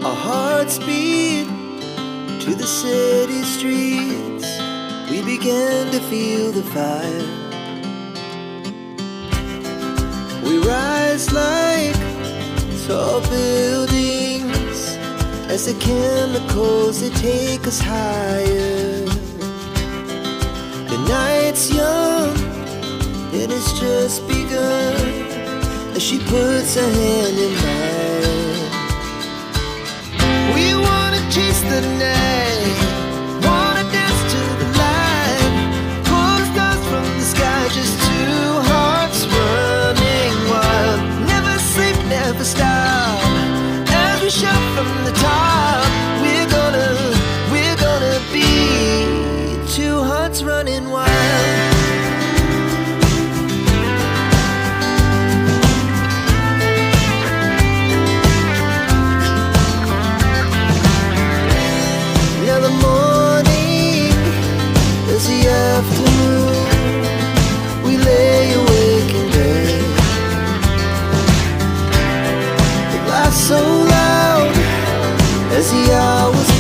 Our hearts beat to the city streets. We began to feel the fire. We rise like tall buildings as the chemicals, they take us higher. The night's young and it's just begun as she puts her hand in mine. We wanna chase the night, wanna dance to the light, pull the stars from the sky, just two hearts running wild. Never sleep, never stop, as we shout from the top. We're gonna be two hearts running wild. Now the morning is the afternoon. We lay awake in bed. The laughs so loud as the hours